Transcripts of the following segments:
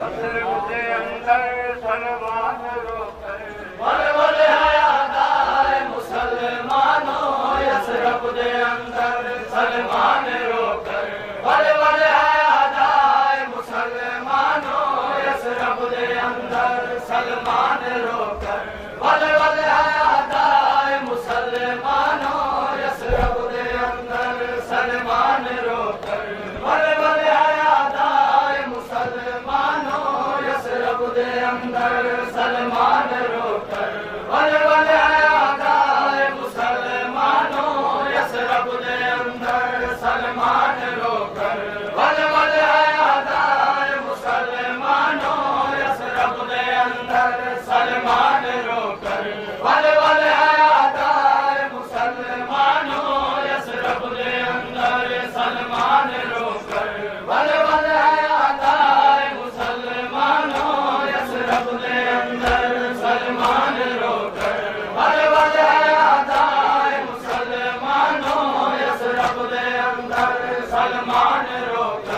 के अंदर सलमान रोकर वल वल है अदाए मुसलमानों यसरब दे अंदर सलमान रोकर वल वल है अदाए मुसलमानों यसरब दे अंदर सलमान रोकर वल वल है अदाए मुसलमानों यसरब दे अंदर सलमान रोकर वल वल है अदाए मुसलमानों यसरब दे अंदर सलमान रोकर वल वल है अदाए मुसलमानों यसरब दे अंदर सलमान रोकर वल वल है अदाए मुसलमानों यसरब दे अंदर सलमान रोकर वल वल है अदाए मुसलमानों यसरब दे अंदर सलमान रोकर वल वल है अदाए मुसलमानों यसरब दे अंदर सलमान रोकर वल वल है अदाए मुसलमानों यसरब दे अंदर सलमान रोकर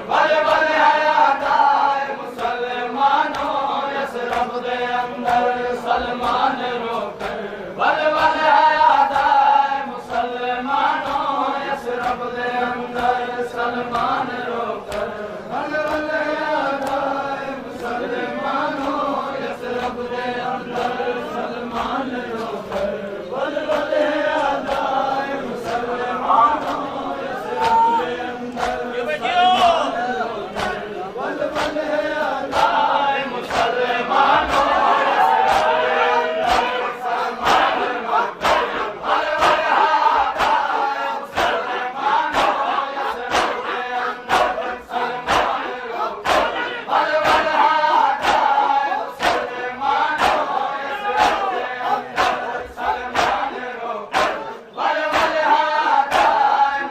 वल वल है अदाए मुसलमानों यसरब दे अंदर सलमान रोकर वल वल है अदाए मुसलमानों यसरब दे अंदर सलमान रोकर वल वल है अदाए मुसलमानों यसरब दे अंदर सलमान रोकर वल वल है अदाए मुसलमानों यसरब दे अंदर वल वल है अदाए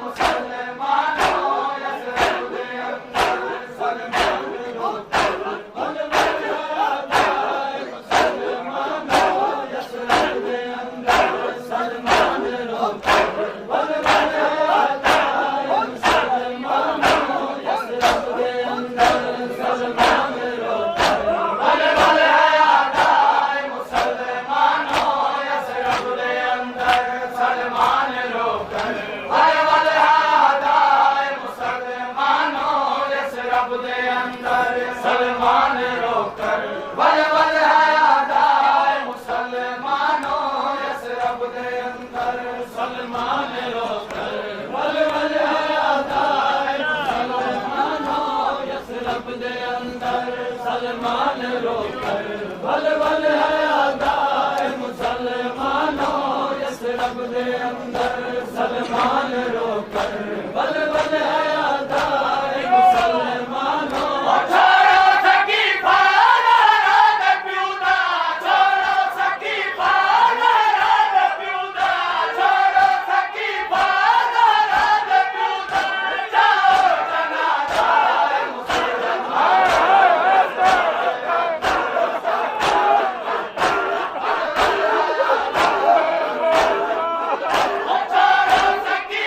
मुसलमानों सलमान रोकर वल वल है अदाए मुसलमानों यसरब दे अंदर सलमान रोकर वल वल है अदाए मुसलमानों यसरब दे अंदर सलमान रोकर वल वल है अदाए मुसलमानों यसरब दे अंदर सलमान रोकर वल वल है अदाए मुसलमानों सकी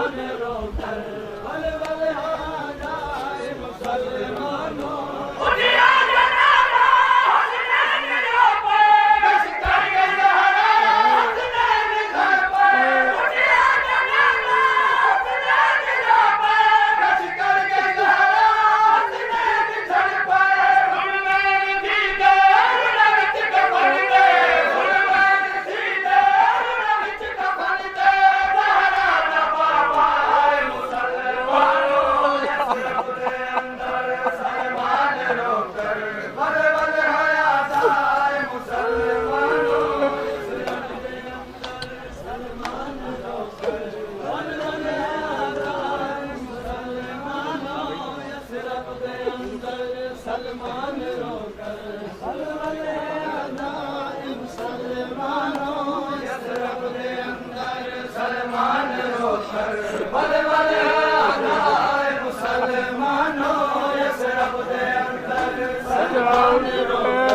सलमान रोकर बल बल आ जाए मुसलमानों सलमान रोकर बल बल आदाए मुसलमानों यसरब दे अंदर सलमान रोकर बल बल आदाए मुसलमानों यसरब दे अंदर सलमान रोकर